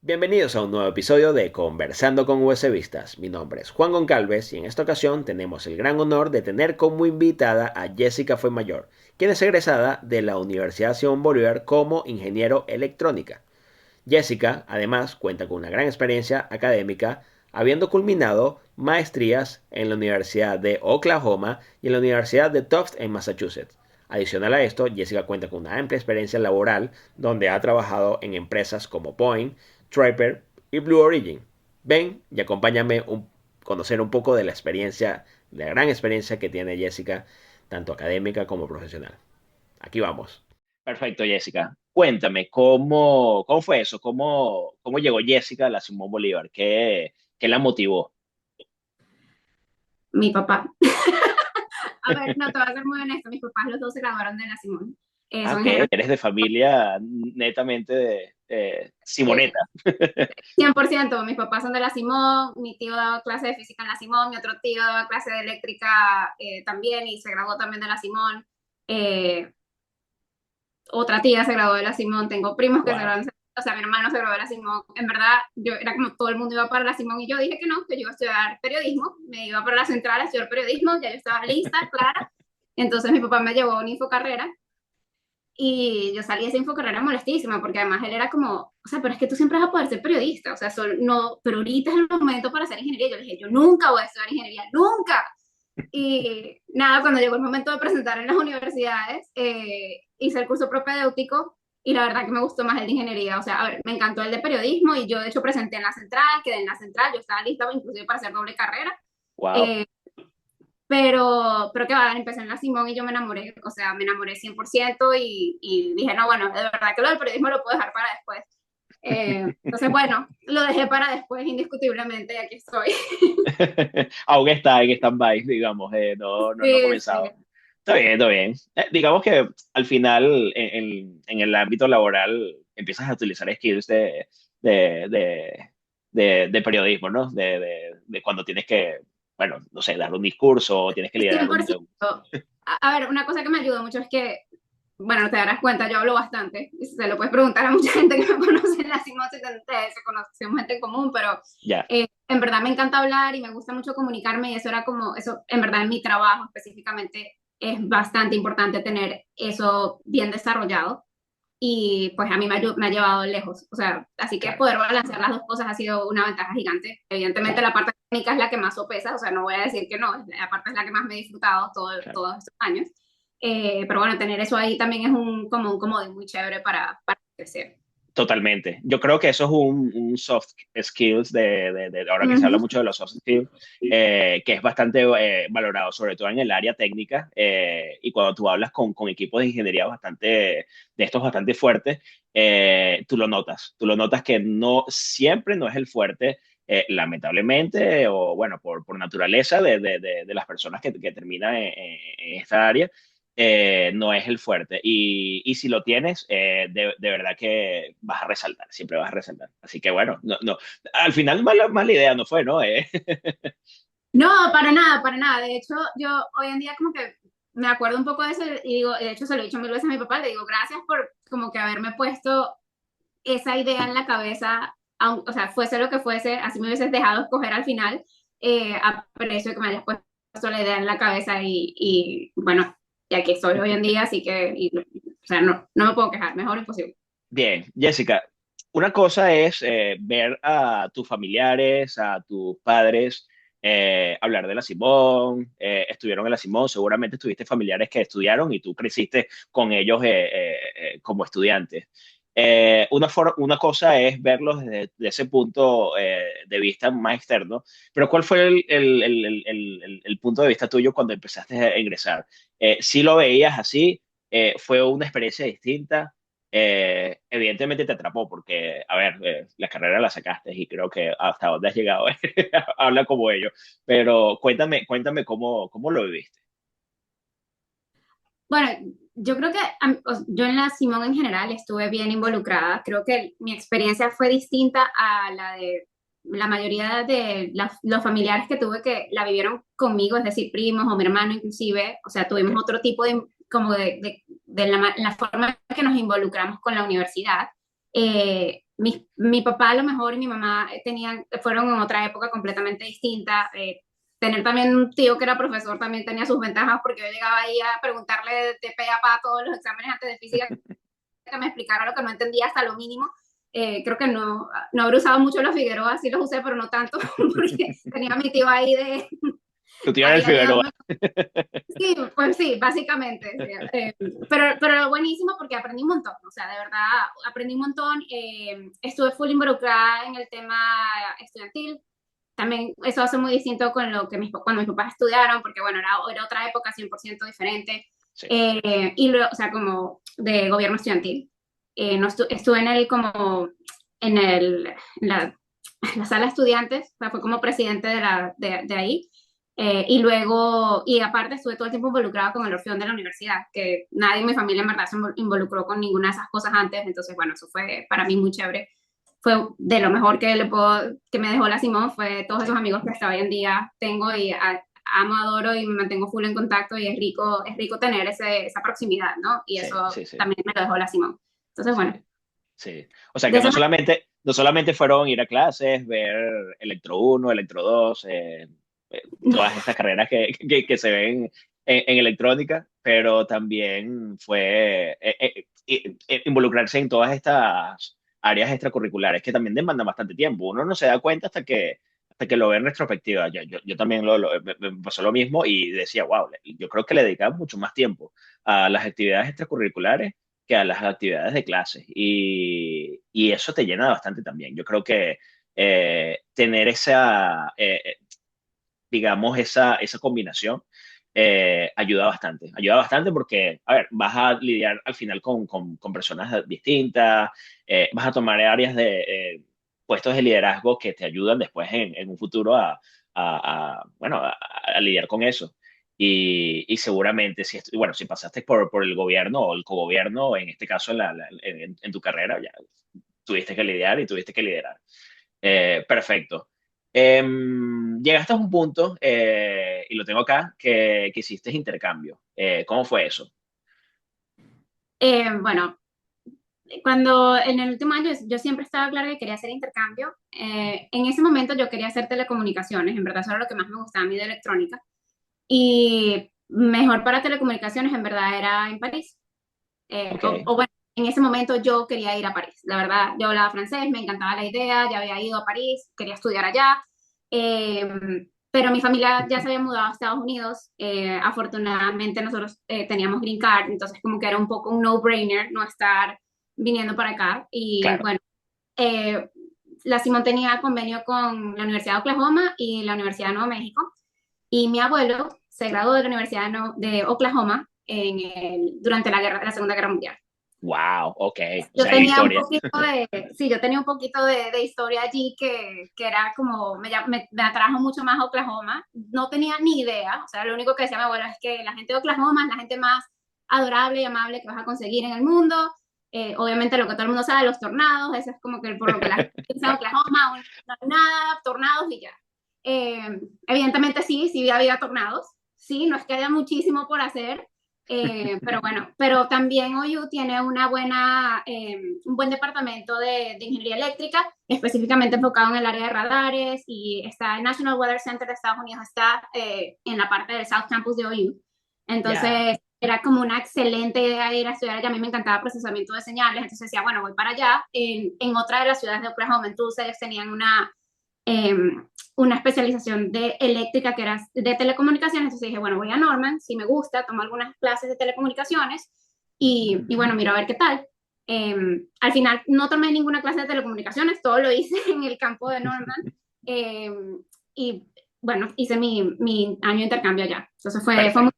Bienvenidos a un nuevo episodio de Conversando con USBistas. Mi nombre es Juan Goncalves y en esta ocasión tenemos el gran honor de tener como invitada a Jessica Fuenmayor, quien es egresada de la Universidad Simón Bolívar como ingeniero electrónica. Jessica, además, cuenta con una gran experiencia académica, habiendo culminado maestrías en la Universidad de Oklahoma y en la Universidad de Tufts en Massachusetts. Adicional a esto, Jessica cuenta con una amplia experiencia laboral donde ha trabajado en empresas como Boeing, Striper y Blue Origin. Ven y acompáñame a conocer un poco de la experiencia, la gran experiencia que tiene Jessica, tanto académica como profesional. Aquí vamos. Perfecto, Jessica. Cuéntame, ¿cómo fue eso? ¿Cómo llegó Jessica a la Simón Bolívar? ¿Qué la motivó? Mi papá. A ver, no, te voy a ser muy honesta, mis papás los dos se graduaron de la Simón. Ah, Son ok, ingenieros eres de familia netamente de de Simoneta. 100%, mis papás son de la Simón, mi tío daba clase de física en la Simón, mi otro tío daba clase de eléctrica también y se graduó también de la Simón. Eh, Otra tía se graduó de la Simón, tengo primos que se Wow. graduaron, o sea, mi hermano se graduó de la Simón. En verdad, yo era como todo el mundo iba para la Simón y yo dije que no, que yo iba a estudiar periodismo, me iba para la central a estudiar periodismo, ya yo estaba lista, clara. Entonces mi papá me llevó a una infocarrera y yo salí de esa infocarrera molestísima porque además él era como, o sea, pero es que tú siempre vas a poder ser periodista, o sea, no, pero ahorita es el momento para hacer ingeniería. Yo le dije, yo nunca voy a estudiar ingeniería, nunca. Y nada, cuando llegó el momento de presentar en las universidades, hice el curso propedéutico y la verdad que me gustó más el de ingeniería. O sea, a ver, me encantó el de periodismo y yo de hecho presenté en la central, quedé en la central, yo estaba lista inclusive para hacer doble carrera. Wow. Eh, pero que va, empecé en la Simón y yo me enamoré, o sea, me enamoré 100% y dije, no, bueno, de verdad que lo del periodismo lo puedo dejar para después. Entonces, bueno, lo dejé para después indiscutiblemente y aquí estoy. Aún está en stand-by, digamos, no ha Sí, comenzado. sí. Está bien, está bien. Digamos que al final, en el ámbito laboral, empiezas a utilizar skills de, de, de periodismo, ¿no? De cuando tienes que, bueno, no sé, dar un discurso o tienes que liderar 100%. A ver, una cosa que me ayudó mucho es que, bueno, te darás cuenta, yo hablo bastante. Y se lo puedes preguntar a mucha gente que me conoce en la Simón, se conocemos gente en común, pero Ya, en verdad me encanta hablar y me gusta mucho comunicarme y eso era como, eso en verdad en mi trabajo específicamente es bastante importante tener eso bien desarrollado y pues a mí me ha llevado lejos. O sea, así que claro, poder balancear las dos cosas ha sido una ventaja gigante. Evidentemente claro, la parte técnica es la que más sopesa, o sea, no voy a decir que no, la parte es la que más me he disfrutado claro. todos estos años. Pero bueno, tener eso ahí también es como un comodín muy chévere para crecer. Totalmente. Yo creo que eso es un soft skills ahora que se habla Ujú. mucho de los soft skills, que es bastante valorado, sobre todo en el área técnica, y cuando tú hablas con equipos de ingeniería de estos bastante fuertes, tú lo notas que no siempre no es el fuerte, lamentablemente, o bueno, por naturaleza de las personas que terminan en esta área, no es el fuerte. Y si lo tienes, de verdad que vas a resaltar, siempre vas a resaltar. Así que bueno, al final mala idea no fue, ¿no? No, para nada, para nada. De hecho, yo hoy en día como que me acuerdo un poco de eso y digo, de hecho se lo he dicho mil veces a mi papá, le digo gracias por como que haberme puesto esa idea en la cabeza, o sea, fuese lo que fuese, así me hubieses dejado escoger al final, aprecio que me hayas puesto la idea en la cabeza y bueno, ya que estoy hoy en día, así que, o sea, no me puedo quejar, mejor imposible. Bien, Jessica, una cosa es ver a tus familiares, a tus padres, hablar de la Simón, estuvieron en la Simón, seguramente tuviste familiares que estudiaron y tú creciste con ellos como estudiantes. Una cosa es verlos desde ese punto de vista más externo, pero ¿cuál fue el punto de vista tuyo cuando empezaste a ingresar? ¿Sí lo veías así? ¿Fue una experiencia distinta? Evidentemente te atrapó porque, a ver, la carrera la sacaste y creo que hasta dónde has llegado, habla como ellos, pero cuéntame cómo lo viviste. Bueno, yo creo que yo en la Simón en general estuve bien involucrada. Creo que mi experiencia fue distinta a la de la mayoría de los familiares que tuve que la vivieron conmigo, es decir, primos o mi hermano inclusive. O sea, tuvimos Ok, otro tipo de, como de la forma en que nos involucramos con la universidad. mi papá a lo mejor y mi mamá fueron en otra época completamente distinta. Tener también un tío que era profesor también tenía sus ventajas porque yo llegaba ahí a preguntarle de pe a pa todos los exámenes antes de física que me explicara lo que no entendía hasta lo mínimo. Creo que no habré usado mucho los Figueroa, sí los usé, pero no tanto, porque tenía a mi tío ahí Tu tío era el ahí Figueroa. ayudándome. Sí, pues sí, básicamente. Pero buenísimo porque aprendí un montón, o sea, de verdad aprendí un montón. Estuve full involucrada en el tema estudiantil. También eso hace muy distinto con lo que cuando mis papás estudiaron, porque bueno, era otra época 100% diferente. Sí, Y luego, o sea, como de gobierno estudiantil. No estuve en el, como, en el, en la, en la sala de estudiantes, o sea, fue como presidente de ahí. Y luego, y aparte estuve todo el tiempo involucrada con el Orfeón de la universidad, que nadie en mi familia en verdad se involucró con ninguna de esas cosas antes, entonces bueno, eso fue para mí muy chévere. Fue de lo mejor que me dejó la Simón, fue todos sí, esos amigos que hasta hoy en día tengo y amo, adoro y me mantengo full en contacto y es rico tener esa proximidad, ¿no? Y sí, eso sí, sí, también me lo dejó la Simón. Entonces, sí, bueno, sí. O sea de que esa no solamente fueron ir a clases, ver Electro uno, Electro 2, todas estas carreras que se ven en electrónica, pero también fue involucrarse en todas estas áreas extracurriculares que también demandan bastante tiempo. Uno no se da cuenta hasta que lo ve en retrospectiva. Yo también me pasó lo mismo y decía, wow, yo creo que le dedicaba mucho más tiempo a las actividades extracurriculares que a las actividades de clase. Y eso te llena bastante también. Yo creo que tener digamos, esa combinación ayuda bastante porque, a ver, vas a lidiar al final con personas distintas, vas a tomar áreas de puestos de liderazgo que te ayudan después en un futuro bueno, a lidiar con eso. Y seguramente, bueno, si pasaste por el gobierno o el cogobierno, en este caso en tu carrera, ya tuviste que lidiar y tuviste que liderar. Perfecto. Llegaste a un punto, y lo tengo acá, que hiciste intercambio. ¿Cómo fue eso? bueno, cuando en el último año yo siempre estaba clara que quería hacer intercambio. En ese momento yo quería hacer telecomunicaciones, en verdad eso era lo que más me gustaba a mí de electrónica. Y mejor para telecomunicaciones en verdad era en París. Ok, O bueno, en ese momento yo quería ir a París. La verdad, yo hablaba francés, me encantaba la idea, ya había ido a París, quería estudiar allá. Pero mi familia ya se había mudado a Estados Unidos. Afortunadamente nosotros teníamos green card, entonces como que era un poco un no-brainer no estar viniendo para acá. Y claro. bueno, eh, la Simón tenía convenio con la Universidad de Oklahoma y la Universidad de Nuevo México. Y mi abuelo se graduó de la Universidad de Oklahoma durante la Segunda Guerra Mundial. Wow, ok. O Yo sea, en tenía un historia. poquito sí, yo tenía un poquito de historia allí que era como, me atrajo mucho más a Oklahoma. No tenía ni idea, o sea, lo único que decía mi abuelo es que la gente de Oklahoma es la gente más adorable y amable que vas a conseguir en el mundo. Obviamente lo que todo el mundo sabe, los tornados, eso es como que por lo que la gente piensa en Claro. Oklahoma, no hay nada, tornados y ya. Evidentemente sí había tornados, sí, no es que haya muchísimo por hacer, pero bueno, pero también OU tiene un buen departamento de ingeniería eléctrica, específicamente enfocado en el área de radares, y está el National Weather Center de Estados Unidos, está en la parte del South Campus de OU. Ya. Entonces, era como una excelente idea ir a estudiar allá. A mí me encantaba procesamiento de señales, entonces decía, bueno, voy para allá. En otra de las ciudades de Oklahoma, entonces ellos tenían eh, una especialización de eléctrica que era de telecomunicaciones, entonces dije, bueno, voy a Norman, si me gusta, tomo algunas clases de telecomunicaciones y bueno, miro a ver qué tal. Al final no tomé ninguna clase de telecomunicaciones, todo lo hice en el campo de Norman eh, y bueno, hice mi año de intercambio allá. Entonces Perfecto.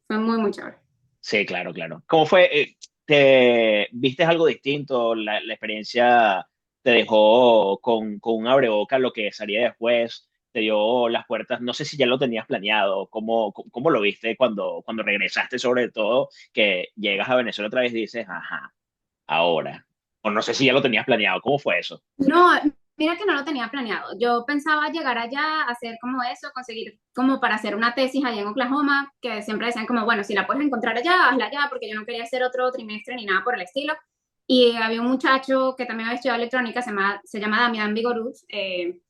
fue muy, muy chévere. Sí, claro, claro. ¿Cómo fue? ¿Te viste algo distinto? La experiencia te dejó con un abreboca lo que salía después, te dio las puertas. No sé si ya lo tenías planeado. ¿Cómo lo viste cuando regresaste, sobre todo, que llegas a Venezuela otra vez y dices, ajá, ahora? O no sé si ya lo tenías planeado. ¿Cómo fue eso? No, mira que no lo tenía planeado. Yo pensaba llegar allá, hacer como eso, conseguir como para hacer una tesis allá en Oklahoma, que siempre decían como, bueno, si la puedes encontrar allá, hazla allá, porque yo no quería hacer otro trimestre ni nada por el estilo. y había un muchacho que también había estudiado electrónica, se llama Damián Vigoruz,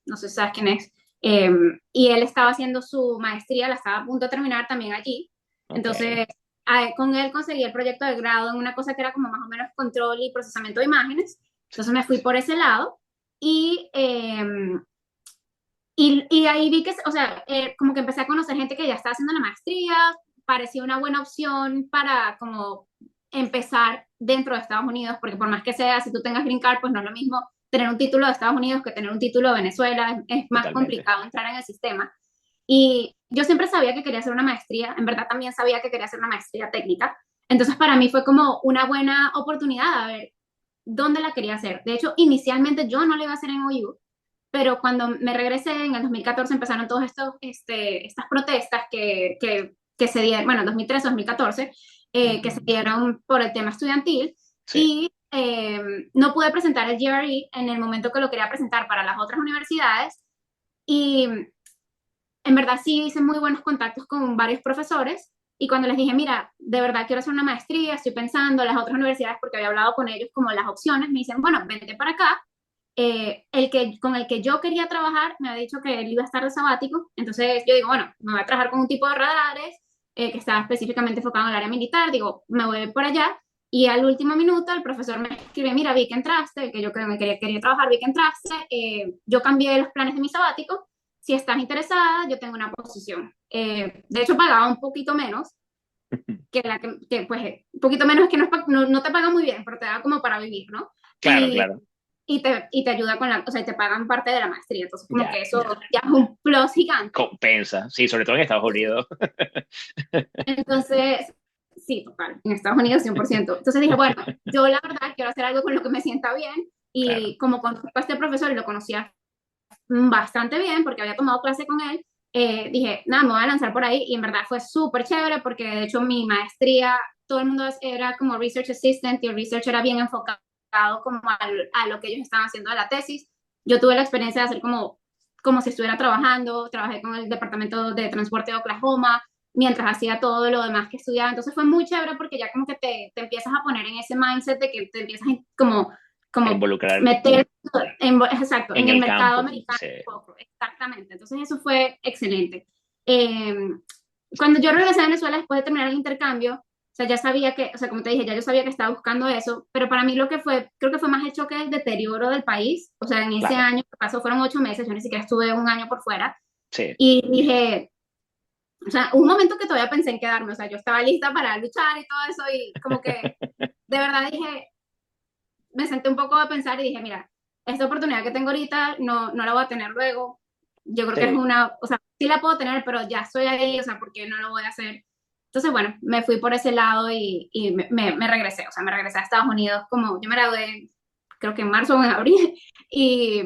no sé si sabes quién es, eh, y él estaba haciendo su maestría, la estaba a punto de terminar también allí. Ok, Entonces, con él conseguí el proyecto de grado en una cosa que era como más o menos control y procesamiento de imágenes. sí, Entonces me fui sí, por ese lado y, y ahí vi que, o sea, como que empecé a conocer gente que ya estaba haciendo la maestría, parecía una buena opción para como empezar dentro de Estados Unidos, porque por más que sea, si tú tengas green card, pues no es lo mismo tener un título de Estados Unidos que tener un título de Venezuela, es más totalmente. complicado entrar en el sistema. Y yo siempre sabía que quería hacer una maestría, en verdad también sabía que quería hacer una maestría técnica, entonces para mí fue como una buena oportunidad a ver dónde la quería hacer. De hecho, inicialmente yo no la iba a hacer en OU, pero cuando me regresé en el 2014 empezaron todos estos, estas protestas que se dieron, bueno, en 2013, 2014, que se Ujú. dieron por el tema estudiantil Sí, y no pude presentar el GRE en el momento que lo quería presentar para las otras universidades y en verdad sí hice muy buenos contactos con varios profesores y cuando les dije, mira, de verdad quiero hacer una maestría, estoy pensando en las otras universidades porque había hablado con ellos como las opciones, me dicen, bueno, vente para acá. Con el que yo quería trabajar me había dicho que él iba a estar de sabático, entonces yo digo, bueno, me voy a trabajar con un tipo de radares que estaba específicamente enfocado en el área militar, digo, me voy por allá y al último minuto el profesor me escribe, mira, vi que entraste, que yo creo que quería trabajar, vi que entraste, yo cambié los planes de mi sabático, si estás interesada, yo tengo una posición. De hecho, pagaba un poquito menos, pues, un poquito menos que no te paga muy bien, pero te da como para vivir, ¿no? claro, Y, claro. y te ayuda con o sea, te pagan parte de la maestría, entonces como Ya, que eso ya. ya es un plus gigante. Compensa. Sí, sobre todo en Estados Unidos. Entonces, sí, total, en Estados Unidos 100%. Entonces dije, bueno, yo la verdad quiero hacer algo con lo que me sienta bien Claro. y como conozco a este profesor y lo conocía bastante bien porque había tomado clase con él, dije, nada, me voy a lanzar por ahí y en verdad fue súper chévere porque de hecho mi maestría, todo el mundo era como research assistant y el research era bien enfocado como a lo que ellos estaban haciendo de la tesis. Yo tuve la experiencia de hacer como si estuviera trabajando, trabajé con el Departamento de Transporte de Oklahoma mientras hacía todo lo demás que estudiaba. Entonces fue muy chévere porque ya como que te empiezas a poner en ese mindset de que te empiezas A como involucrar meter exacto, en en el el mercado campo. americano Sí, un poco, exactamente. Entonces eso fue excelente. Eh, Cuando yo regresé a Venezuela después de terminar el intercambio, o sea, ya sabía que, o sea, como te dije, ya yo sabía que estaba buscando eso, pero para mí lo que fue, creo que fue más el choque del deterioro del país. O sea, en ese claro. año que pasó fueron 8 meses, yo ni siquiera estuve un año por fuera. Sí. Y dije, o sea, un momento que todavía pensé en quedarme, o sea, yo estaba lista para luchar y todo eso, y como que de verdad dije, me senté un poco a pensar y dije, mira, esta oportunidad que tengo ahorita no la voy a tener luego. Yo creo que es Sí. o sea, sí la puedo tener, pero ya estoy ahí, o sea, ¿por qué no lo voy a hacer? Entonces, bueno, me fui por ese lado y me regresé, o sea, me regresé a Estados Unidos como yo me gradué, creo que en marzo o en abril, y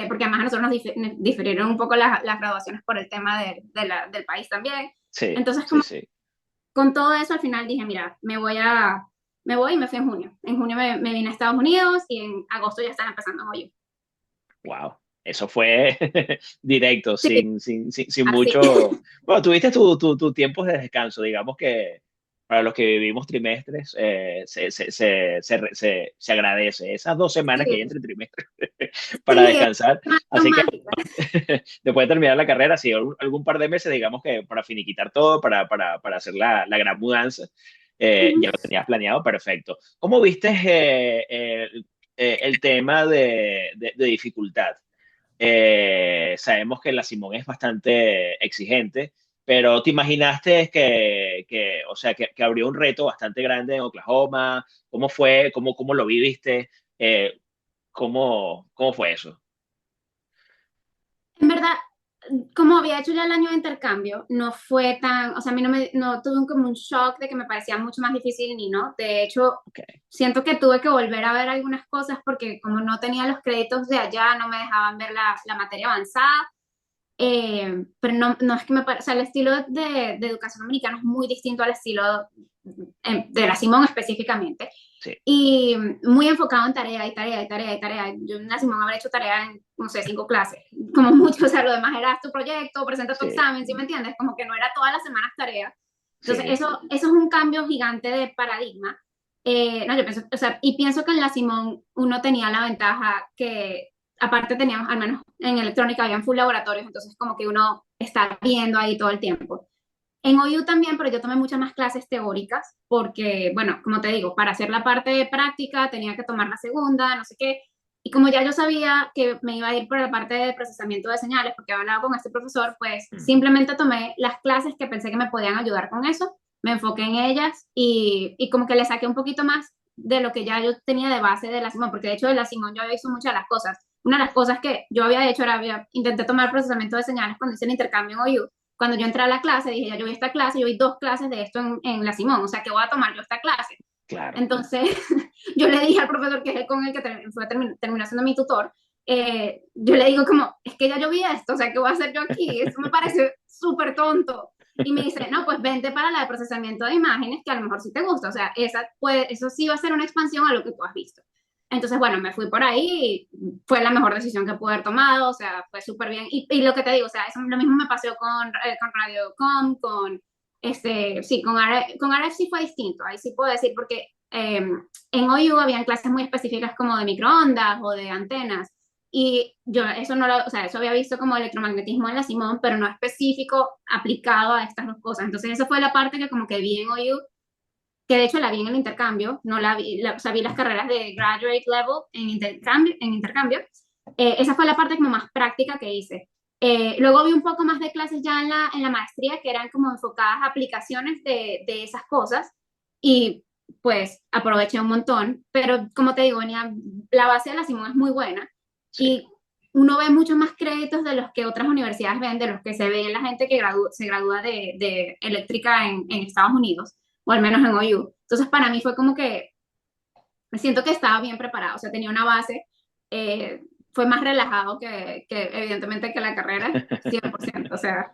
porque además a nosotros difirieron un poco las graduaciones por el tema del país también. Sí, Entonces, sí, como sí. con todo eso al final dije, mira, me voy y me fui en junio. En junio me vine a Estados Unidos y en agosto ya estaba empezando en Ohio. Wow. Eso fue directo, Sí, sin así. mucho. Bueno, tuviste tu tiempo de descanso, digamos que para los que vivimos trimestres, se agradece esas 2 semanas que hay Sí, entre trimestres para sí, es descansar. más Así que mágica. después de terminar la carrera, sí, algún par de meses, digamos que para finiquitar todo, para hacer la gran mudanza, ya lo tenías planeado, perfecto. ¿Cómo viste el tema de dificultad? Sabemos que la Simón es bastante exigente, pero ¿te imaginaste o sea, que habría un reto bastante grande en Oklahoma? ¿Cómo fue? ¿Cómo lo viviste? ¿Cómo fue eso? En verdad, como había hecho ya el año de intercambio, no fue tan, o sea, a mí no tuve como un shock de que me parecía mucho más difícil ni no. De hecho, Ok, siento que tuve que volver a ver algunas cosas porque como no tenía los créditos de allá, no me dejaban ver la materia avanzada. Pero no es que o sea, el estilo de educación americana es muy distinto al estilo de la Simón específicamente. sí, Y muy enfocado en tarea y tarea y tarea y tarea. Yo en la Simón habré hecho tarea en, no sé, 5 clases, como mucho. O sea, lo demás era tu proyecto, presenta tu sí, examen, ¿sí me entiendes? Como que no era todas las semanas tarea. Entonces, sí, eso es un cambio gigante de paradigma. No, yo pienso, o sea, y pienso que en la Simón uno tenía la ventaja que, aparte teníamos, al menos en electrónica, habían full laboratorios, entonces como que uno está viendo ahí todo el tiempo. En OU también, pero yo tomé muchas más clases teóricas, porque, bueno, como te digo, para hacer la parte de práctica tenía que tomar la segunda, no sé qué, y como ya yo sabía que me iba a ir por la parte de procesamiento de señales, porque había hablado con este profesor, pues Mm. simplemente tomé las clases que pensé que me podían ayudar con eso, me enfoqué en ellas y como que le saqué un poquito más de lo que ya yo tenía de base de la Simón, porque de hecho de la Simón yo había visto muchas de las cosas. Una de las cosas que yo había hecho era, intenté tomar procesamiento de señales cuando hice el intercambio en OU. Cuando yo entré a la clase, dije, ya yo vi esta clase, yo vi 2 clases de esto en la Simón, o sea, que voy a tomar yo esta clase. Claro. Entonces, yo le dije al profesor, que es el con el que terminó siendo mi tutor, yo le digo como, es que ya yo vi esto, o sea, ¿qué voy a hacer yo aquí? Eso me parece súper tonto. Y me dice, no, pues vente para la de procesamiento de imágenes, que a lo mejor sí te gusta, o sea, eso sí va a ser una expansión a lo que tú has visto. Entonces, bueno, me fui por ahí y fue la mejor decisión que pude haber tomado, o sea, fue súper bien. Y lo que te digo, o sea, eso lo mismo me pasó con Radiocom, sí, con RF sí fue distinto, ahí sí puedo decir, porque en OU habían clases muy específicas como de microondas o de antenas, y yo eso no lo, o sea, eso había visto como electromagnetismo en la Simón, pero no específico aplicado a estas dos cosas. Entonces, esa fue la parte que como que vi en OU, que de hecho la vi en el intercambio, no la vi, o sea, vi las carreras de graduate level en intercambio. Esa fue la parte como más práctica que hice. Luego vi un poco más de clases ya en la maestría, que eran como enfocadas a aplicaciones de esas cosas, y pues aproveché un montón, pero como te digo, la base de la Simón es muy buena, Sí. y uno ve muchos más créditos de los que otras universidades ven, de los que se ve en la gente que se gradúa de eléctrica en Estados Unidos, o al menos en OU. Entonces, para mí fue como que me siento que estaba bien preparado, o sea, tenía una base, fue más relajado que evidentemente que la carrera, 100%, o sea,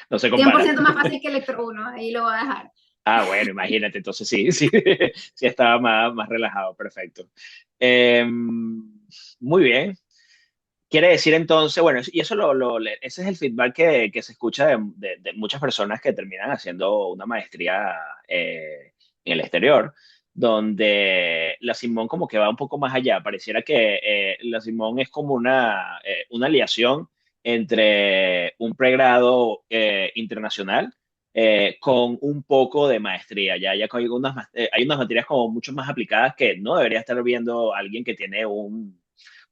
No se cien por compara. ciento más fácil que Electro 1, ahí lo voy a dejar. Ah, bueno, imagínate, entonces sí, sí, sí estaba más relajado, perfecto. Muy bien. Quiere decir entonces, bueno, y eso ese es el feedback que se escucha de muchas personas que terminan haciendo una maestría en el exterior, donde la Simón como que va un poco más allá. Pareciera que la Simón es como una aliación entre un pregrado internacional con un poco de maestría. Ya hay unas materias como mucho más aplicadas que no debería estar viendo alguien que tiene un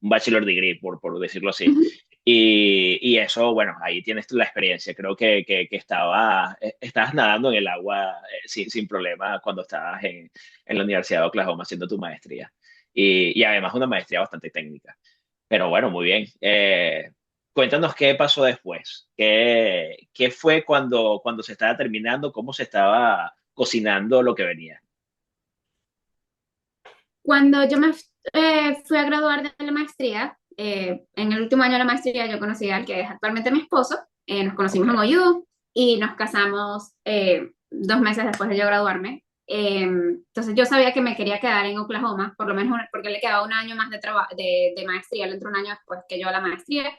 bachelor degree, por decirlo así. Y eso, bueno, ahí tienes la experiencia. Creo que estabas nadando en el agua sin problema cuando estabas en la Universidad de Oklahoma haciendo tu maestría. Y además una maestría bastante técnica. Pero bueno, muy bien. Cuéntanos qué pasó después. ¿Qué fue cuando se estaba terminando? ¿Cómo se estaba cocinando lo que venía? Cuando yo me fui a graduar de la maestría, en el último año de la maestría yo conocí al que es actualmente mi esposo, nos conocimos Ok. en OU y nos casamos 2 meses después de yo graduarme. Entonces yo sabía que me quería quedar en Oklahoma, por lo menos porque le quedaba un año más de maestría, él entró un año después que yo a la maestría.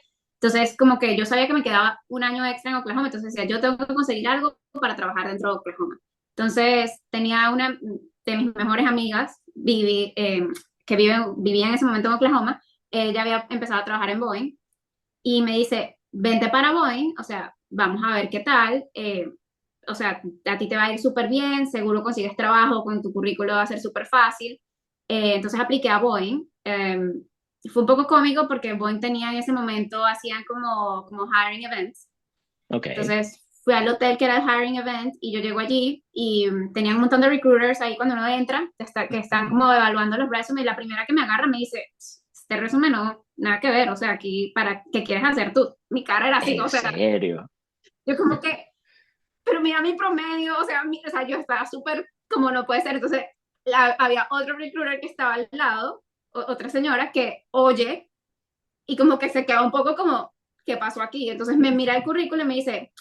Entonces como que yo sabía que me quedaba un año extra en Oklahoma, entonces decía, yo tengo que conseguir algo para trabajar dentro de Oklahoma. Entonces tenía una de mis mejores amigas, que vivía en ese momento en Oklahoma. Ella había empezado a trabajar en Boeing y me dice, vente para Boeing, o sea, vamos a ver qué tal. O sea, a ti te va a ir súper bien, seguro consigues trabajo, con tu currículo va a ser súper fácil. Entonces apliqué a Boeing. Fue un poco cómico porque Boeing tenía en ese momento, hacían como hiring events. Ok. Entonces fui al hotel que era el hiring event y yo llego allí y tenían un montón de recruiters ahí cuando uno entra, que están como evaluando los resumes, y la primera que me agarra me dice, este resumen no, nada que ver, o sea, aquí, ¿para qué quieres hacer tú? Mi cara era así, ¿En o sea, serio? yo como que, pero mira mi promedio, o sea yo estaba súper, como no puede ser. Entonces había otro recruiter que estaba al lado, otra señora que oye y como que se queda un poco como, ¿qué pasó aquí? Entonces me mira el currículum y me dice,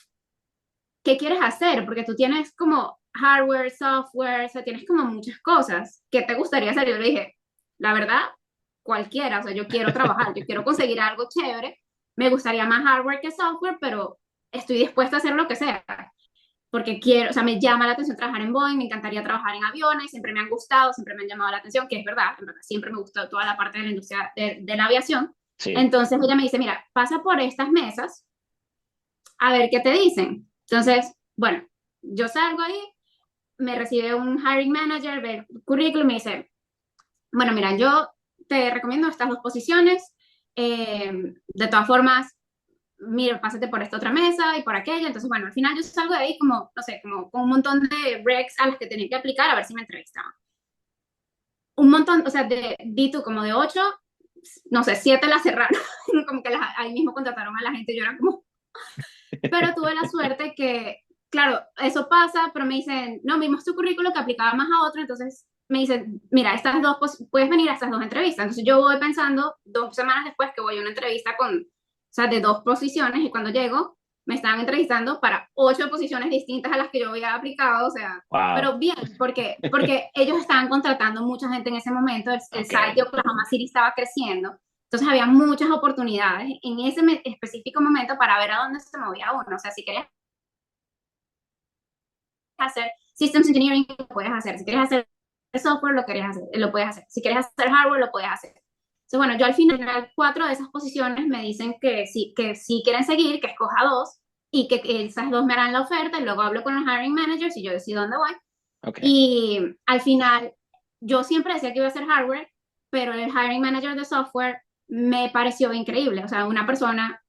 ¿qué quieres hacer? Porque tú tienes como hardware, software, o sea, tienes como muchas cosas. ¿Qué te gustaría hacer? Yo le dije, la verdad, cualquiera, o sea, yo quiero trabajar, yo quiero conseguir algo chévere, me gustaría más hardware que software, pero estoy dispuesta a hacer lo que sea. porque quiero, o sea, me llama la atención trabajar en Boeing, me encantaría trabajar en aviones, siempre me han gustado, siempre me han llamado la atención, que es verdad, en verdad, siempre me gustó toda la parte de la industria de la aviación. Sí. Entonces ella me dice, mira, pasa por estas mesas a ver qué te dicen. Entonces, bueno, yo salgo ahí, me recibe un hiring manager, ve el currículum y me dice, bueno, mira, yo te recomiendo estas dos posiciones, de todas formas, mira, pásate por esta otra mesa y por aquella. Entonces, bueno, al final yo salgo de ahí como, no sé, como con un montón de recs a las que tenía que aplicar a ver si me entrevistaban. Un montón, o sea, di tú como de 8, no sé, 7 las cerraron, como que ahí mismo contrataron a la gente, yo era como, pero tuve la suerte que, claro, eso pasa, pero me dicen, no, vimos tu currículo que aplicaba más a otro, entonces me dicen, mira, estas dos, puedes venir a estas dos entrevistas. Entonces yo voy pensando 2 semanas después que voy a una entrevista con, o sea, de 2 posiciones, y cuando llego me estaban entrevistando para 8 posiciones distintas a las que yo había aplicado, o sea, Wow. pero bien, porque ellos estaban contratando mucha gente en ese momento, el Ok. site de Oklahoma City estaba creciendo, entonces había muchas oportunidades en ese específico momento para ver a dónde se movía uno. O sea, si querías hacer Systems Engineering, lo puedes hacer. Si quieres hacer software, lo puedes hacer. Si quieres hacer hardware, lo puedes hacer. Entonces, bueno, yo al final 4 de esas posiciones me dicen que sí quieren seguir, que escoja 2 y que esas 2 me harán la oferta y luego hablo con los hiring managers y yo decido dónde voy. Ok. Y al final, yo siempre decía que iba a hacer hardware, pero el hiring manager de software me pareció increíble, o sea, una persona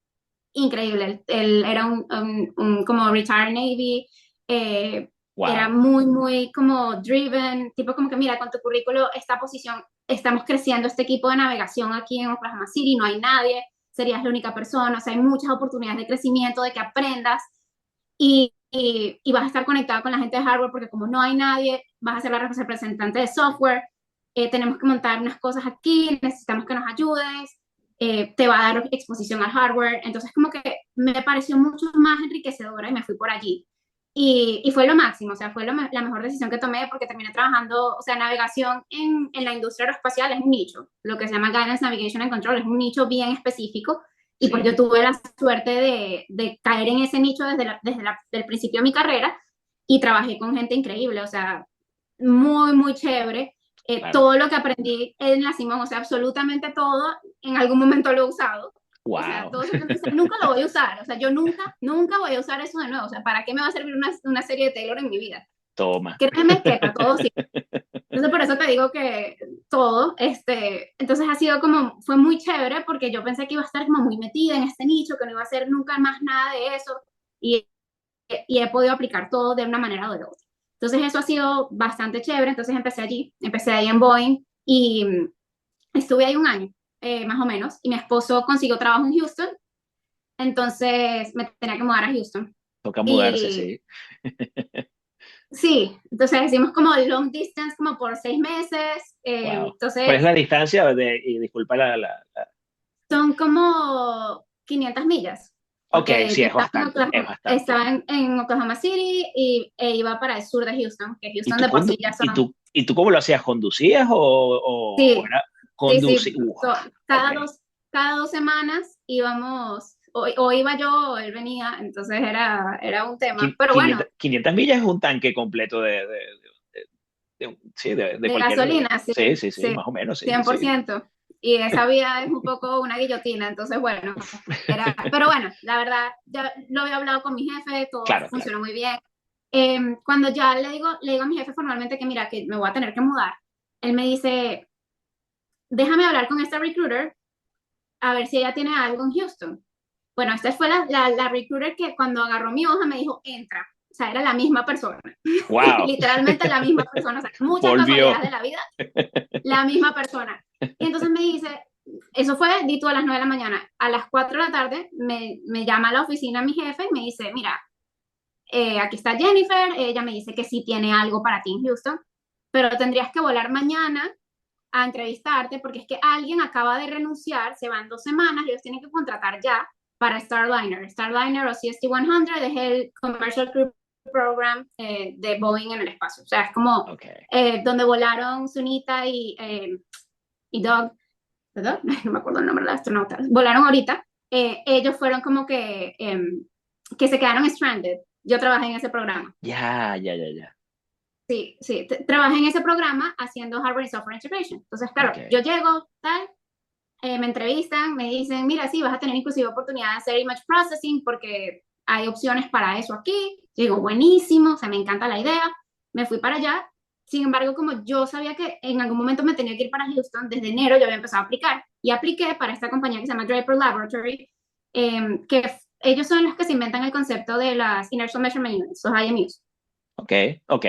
increíble. Él era un como retired Navy, eh, era Wow. muy, muy como driven, tipo como que mira, con tu currículo, esta posición, estamos creciendo este equipo de navegación aquí en Oklahoma City, no hay nadie, serías la única persona, o sea, hay muchas oportunidades de crecimiento, de que aprendas y vas a estar conectado con la gente de hardware porque como no hay nadie, vas a ser la representante de software, tenemos que montar unas cosas aquí, necesitamos que nos ayudes, te va a dar exposición al hardware. Entonces como que me pareció mucho más enriquecedora y me fui por allí. Y fue lo máximo, o sea, fue la mejor decisión que tomé porque terminé trabajando, o sea, navegación en la industria aeroespacial es un nicho, lo que se llama Guidance, Navigation and Control, es un nicho bien específico. Y pues yo Sí. tuve la suerte de caer en ese nicho desde el principio de mi carrera y trabajé con gente increíble, o sea, muy, muy chévere. Claro. Todo lo que aprendí en la Simón, o sea, absolutamente todo, en algún momento lo he usado. O sea, Wow. todo eso que me dicen, nunca lo voy a usar. O sea, yo nunca, nunca voy a usar eso de nuevo. O sea, ¿para qué me va a servir una serie de Taylor en mi vida? Toma. Créeme que para todo sí. Entonces, por eso te digo que todo, entonces ha sido como, fue muy chévere porque yo pensé que iba a estar como muy metida en este nicho, que no iba a hacer nunca más nada de eso. Y y he podido aplicar todo de una manera o de otra. Entonces eso ha sido bastante chévere, entonces empecé ahí en Boeing y estuve ahí un año, más o menos, y mi esposo consiguió trabajo en Houston, entonces me tenía que mudar a Houston. Toca mudarse, Y sí. sí, entonces hicimos como long distance como por 6 meses, Wow. ¿Cuál es entonces la distancia y disculpa son como 500 millas, Ok, porque sí, yo es bastante, es bastante. estaba en Oklahoma City e iba para el sur de Houston, que ¿Y Houston tú, de por sí ya son. y tú cómo lo hacías? ¿Conducías o Sí, era sí, sí. conducir? Ok. Cada dos semanas íbamos, o iba yo o él venía, entonces era un tema. Pero bueno, 500 millas es un tanque completo sí, de de cualquier. gasolina, sí, Sí, sí, sí, sí, más o menos, sí, cien por sí. ciento Y esa vida es un poco una guillotina, entonces bueno, pero bueno, la verdad, ya lo había hablado con mi jefe, todo Claro, claro. funcionó muy bien. Cuando ya le digo a mi jefe formalmente que mira, que me voy a tener que mudar, él me dice, déjame hablar con esta recruiter a ver si ella tiene algo en Houston. Bueno, esta fue la recruiter que cuando agarró mi hoja me dijo, entra. O sea, era la misma persona. Wow, Literalmente la misma persona. O sea, muchas volvió. casualidades de la vida, la misma persona. Y entonces me dice, eso fue dito a las 9 de la mañana. A las 4 de la tarde me llama a la oficina mi jefe y me dice, mira, aquí está Jennifer. Ella me dice que sí tiene algo para ti en Houston, pero tendrías que volar mañana a entrevistarte porque es que alguien acaba de renunciar, se van 2 semanas, ellos tienen que contratar ya para Starliner. Starliner o CST-100 es el Commercial Crew Program de Boeing en el espacio. O sea, es como Ok. donde volaron Sunita y Doug, ¿Doug? No me acuerdo el nombre de la astronauta, volaron ahorita. Ellos fueron como que se quedaron stranded Yo trabajé en ese programa. Ya, ya, ya, ya. Sí, sí, trabajé en ese programa haciendo hardware y software integration. Entonces, claro, Ok. yo llego, tal, me entrevistan, me dicen, mira, sí, vas a tener inclusive oportunidad de hacer image processing porque hay opciones para eso aquí. Yo digo, buenísimo, o sea, me encanta la idea. Me fui para allá. Sin embargo, como yo sabía que en algún momento me tenía que ir para Houston, desde enero yo había empezado a aplicar. Y apliqué para esta compañía que se llama Draper Laboratory, ellos son los que se inventan el concepto de las Inertial Measurement Units, los IMUs. Ok, ok.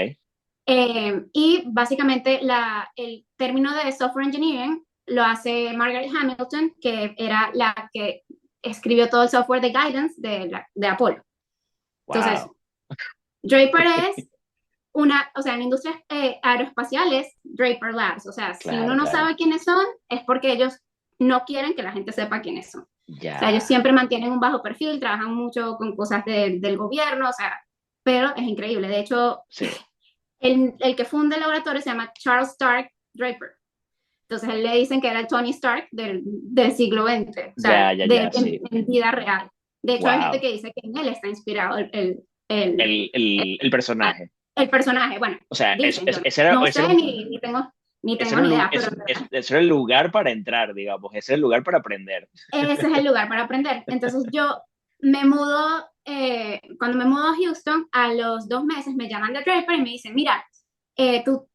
Y básicamente el término de software engineering lo hace Margaret Hamilton, que era la que escribió todo el software de guidance de Apollo. Entonces, Wow. Draper es o sea, en industrias aeroespaciales, Draper Labs. O sea, si uno Claro, no claro. sabe quiénes son, es porque ellos no quieren que la gente sepa quiénes son. O sea, ellos Ya. siempre mantienen un bajo perfil, trabajan mucho con cosas del gobierno, o sea, pero es increíble. De hecho, Sí. el que funda el laboratorio se llama Charles Stark Draper. Entonces él le dicen que era el Tony Stark del siglo XX, o sea, Ya, ya, ya, sí. en vida real. De hecho, hay gente Wow. que dice que en él está inspirado el, El personaje. el personaje. Bueno, O sea, dicen, yo no ese sé era un, ni ese tengo era ni idea, pero ese era el lugar para entrar, digamos. Ese era el lugar para aprender. ese es el lugar para aprender. Entonces yo me mudo, cuando me mudo a Houston, a los 2 meses me llaman de Draper y me dicen, mira, tú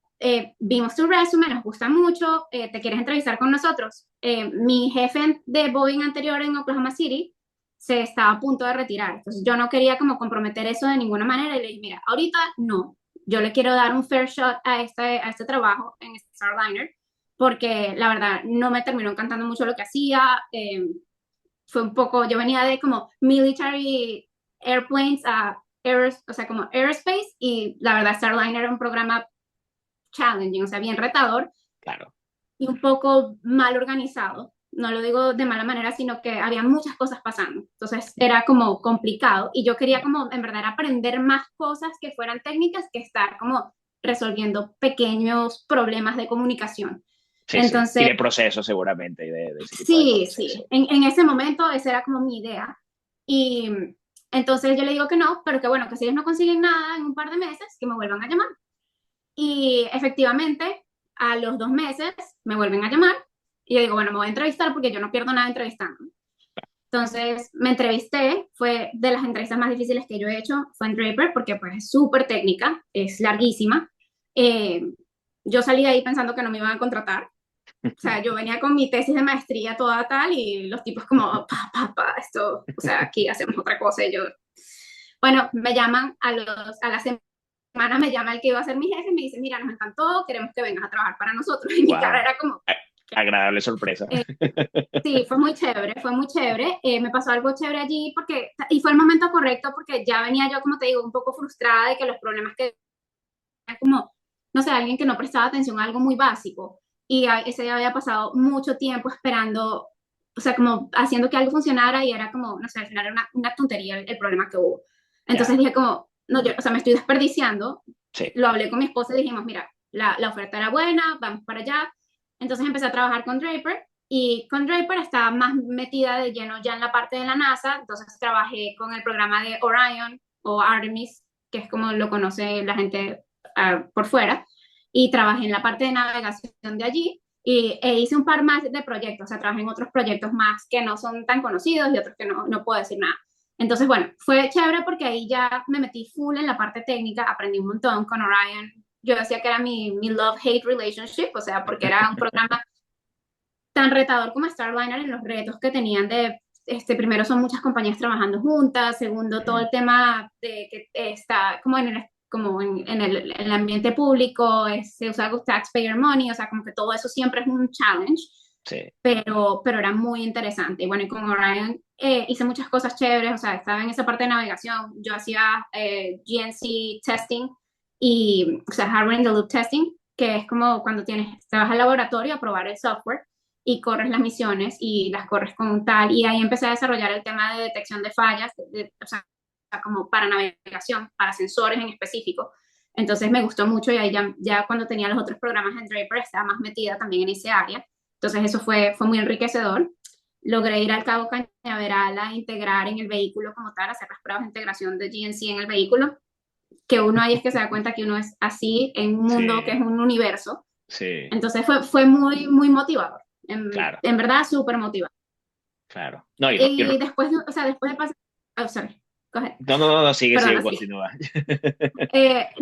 vimos tu resumen, nos gusta mucho, te quieres entrevistar con nosotros. Mi jefe de Boeing anterior en Oklahoma City se estaba a punto de retirar, entonces yo no quería como comprometer eso de ninguna manera y le dije, mira, ahorita no, yo le quiero dar un fair shot a este trabajo en Starliner porque la verdad no me terminó encantando mucho lo que hacía. Fue un poco, yo venía de como military airplanes o sea, como aerospace, y la verdad Starliner era un programa challenging, o sea, bien retador Claro. y un poco mal organizado. No lo digo de mala manera, sino que había muchas cosas pasando. Entonces era como complicado y yo quería como en verdad aprender más cosas que fueran técnicas que estar como resolviendo pequeños problemas de comunicación. Sí, sí. Y Entonces, de proceso seguramente, y de ese tipo de sí, cosas. Sí, sí. sí, en ese momento esa era como mi idea. Y entonces yo le digo que no, pero que bueno, que si ellos no consiguen nada en un par de meses, que me vuelvan a llamar. Y efectivamente, a los 2 meses me vuelven a llamar y yo digo, bueno, me voy a entrevistar porque yo no pierdo nada entrevistando. Entonces me entrevisté, fue de las entrevistas más difíciles que yo he hecho, fue en Draper porque pues es súper técnica, es larguísima. Eh, yo salí de ahí pensando que no me iban a contratar. O sea, yo venía con mi tesis de maestría toda tal y los tipos como, esto, o sea, aquí hacemos otra cosa y yo, bueno, me llaman a la semana me llama el que iba a ser mi jefe y me dice, mira, nos encantó, queremos que vengas a trabajar para nosotros. Y mi cara Wow. era como, Agradable sorpresa. eh, sí, fue muy chévere, fue muy chévere. Me pasó algo chévere allí y fue el momento correcto porque ya venía yo, como te digo, un poco frustrada de que los problemas que como, no sé, alguien que no prestaba atención a algo muy básico. Y ese día había pasado mucho tiempo esperando, o sea, como haciendo que algo funcionara y era como, no sé, al final era una tontería el problema que hubo. Entonces Ya. dije como, no, yo, o sea, me estoy desperdiciando. Sí. Lo hablé con mi esposa y dijimos, mira, la oferta era buena, vamos para allá. Entonces empecé a trabajar con Draper y con Draper estaba más metida de lleno ya en la parte de la NASA. Entonces trabajé con el programa de Orion o Artemis, que es como lo conoce la gente por fuera, y trabajé en la parte de navegación de allí e hice un par más de proyectos, o sea, trabajé en otros proyectos más que no son tan conocidos y otros que no puedo decir nada. Entonces, bueno, fue chévere porque ahí ya me metí full en la parte técnica, aprendí un montón con Orion. Yo decía que era mi love-hate relationship, o sea, porque era un programa tan retador como Starliner en los retos que tenían primero son muchas compañías trabajando juntas, segundo todo Ujú. el tema de que está como en el ambiente público, se usa taxpayer money, o sea, como que todo eso siempre es un challenge, Sí. pero era muy interesante. Y bueno, y con Orion hice muchas cosas chéveres, o sea, estaba en esa parte de navegación, yo hacía GNC testing y, o sea, hardware in the loop testing, que es como cuando te vas al laboratorio a probar el software y corres las misiones y las corres con tal. Y ahí empecé a desarrollar el tema de detección de fallas, o sea, como para navegación, para sensores en específico. Entonces me gustó mucho y ahí ya cuando tenía los otros programas en Draper estaba más metida también en ese área. Entonces eso fue muy enriquecedor. logré ir al Cabo Cañaveral a integrar en el vehículo como tal, hacer las pruebas de integración de GNC en el vehículo, que uno ahí es que se da cuenta que uno es así en un mundo que es Sí, un universo. sí, Entonces fue muy, muy motivador, claro, en verdad súper motivador. claro. No, Y después, o sea, después de pasar, oh, sorry, go ahead. no, sigue, Perdona, sí. continúa.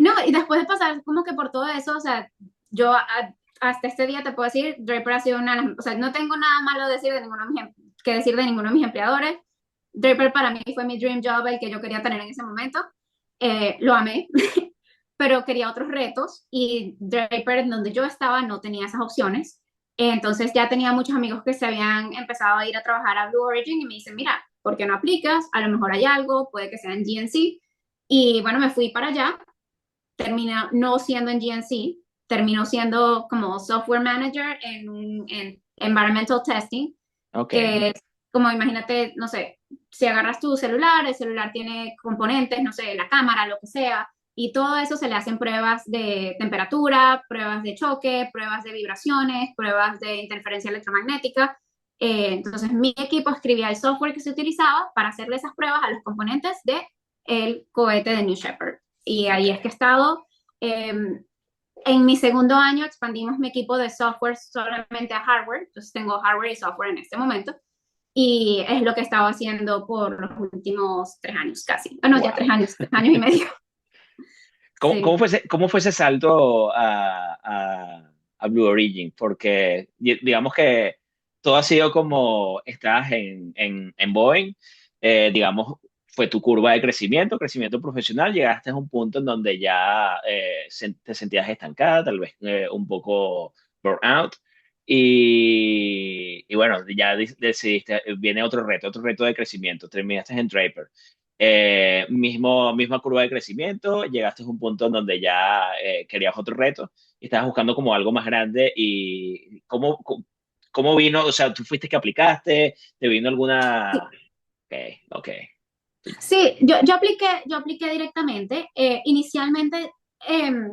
No, y después de pasar como que por todo eso, o sea, yo hasta este día te puedo decir, Draper ha sido una de las, o sea, no tengo nada malo decir de ninguno de que decir de ninguno de mis empleadores. Draper para mí fue mi dream job, el que yo quería tener en ese momento. Lo amé, pero quería otros retos y Draper, en donde yo estaba, no tenía esas opciones. Entonces ya tenía muchos amigos que se habían empezado a ir a trabajar a Blue Origin y me dicen, mira, ¿por qué no aplicas? A lo mejor hay algo, puede que sea en GNC. Y bueno, me fui para allá, terminó no siendo en GNC, terminó siendo como software manager en environmental testing, Ok, que es como imagínate, no sé, si agarras tu celular, el celular tiene componentes, no sé, la cámara, lo que sea, y todo eso se le hacen pruebas de temperatura, pruebas de choque, pruebas de vibraciones, pruebas de interferencia electromagnética. Entonces mi equipo escribía el software que se utilizaba para hacerle esas pruebas a los componentes de el cohete de New Shepard. Y ok. ahí es que he estado. En mi segundo año expandimos mi equipo de software solamente a hardware, entonces tengo hardware y software en este momento, y es lo que he estado haciendo por los últimos 3 años casi. Bueno, ya Wow. 3 años y medio. ¿Cómo Sí. cómo fue ese salto a Blue Origin? Porque digamos que todo ha sido como estás en Boeing, digamos, fue tu curva de crecimiento profesional, llegaste a un punto en donde ya te sentías estancada, tal vez un poco burnout, y bueno, ya decidiste, viene otro reto de crecimiento, terminaste en Draper. Misma curva de crecimiento, llegaste a un punto en donde ya querías otro reto y estabas buscando como algo más grande y cómo vino, o sea, tú fuiste que aplicaste, te vino alguna... Ok, ok, Sí, yo apliqué directamente. Inicialmente,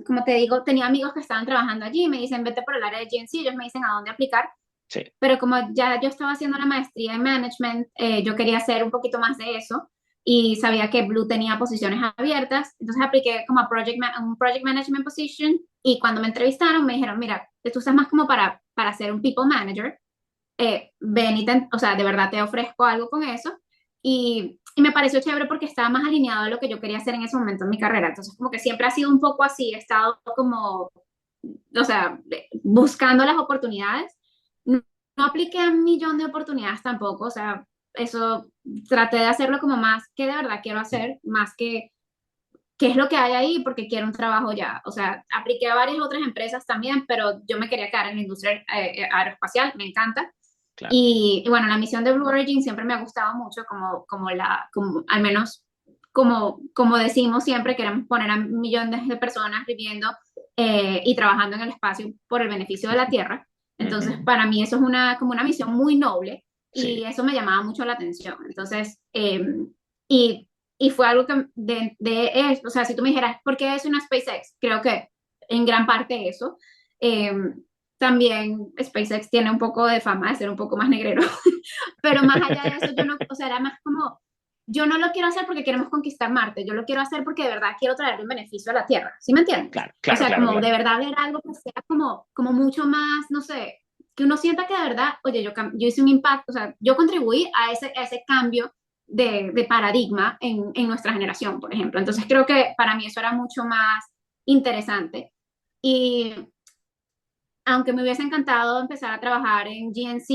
como te digo, tenía amigos que estaban trabajando allí y me dicen, vete por el área de GNC, ellos me dicen a dónde aplicar, sí, pero como ya yo estaba haciendo la maestría en management, yo quería hacer un poquito más de eso y sabía que Blue tenía posiciones abiertas, entonces apliqué como a un project management position y cuando me entrevistaron me dijeron, mira, tú estás más como para ser un people manager, ven y o sea, de verdad te ofrezco algo con eso. Y me pareció chévere porque estaba más alineado a lo que yo quería hacer en ese momento en mi carrera. Entonces, como que siempre ha sido un poco así, he estado como, o sea, buscando las oportunidades. No, no apliqué a un millón de oportunidades tampoco, o sea, eso traté de hacerlo como más que de verdad quiero hacer, más que qué es lo que hay ahí porque quiero un trabajo ya. O sea, apliqué a varias otras empresas también, pero yo me quería quedar en la industria aeroespacial, me encanta. claro. Y bueno, la misión de Blue Origin siempre me ha gustado mucho, como al menos como decimos siempre, queremos poner a millones de personas viviendo y trabajando en el espacio por el beneficio de la Tierra. Entonces, Ujú, para mí eso es como una misión muy noble y sí, eso me llamaba mucho la atención. Entonces, y, y fue algo que o sea, si tú me dijeras, ¿por qué es una SpaceX? Creo que en gran parte eso. Eh, también SpaceX tiene un poco de fama de ser un poco más negrero, pero más allá de eso, yo no, o sea, era más como, yo no lo quiero hacer porque queremos conquistar Marte, yo lo quiero hacer porque de verdad quiero traerle un beneficio a la Tierra, ¿sí me entiendes? claro, O claro, sea, claro, como claro. de verdad ver algo que sea como mucho más, no sé, que uno sienta que de verdad, oye, yo hice un impacto, o sea, yo contribuí a ese cambio de paradigma en nuestra generación, por ejemplo. Entonces creo que para mí eso era mucho más interesante. Y aunque me hubiese encantado empezar a trabajar en GNC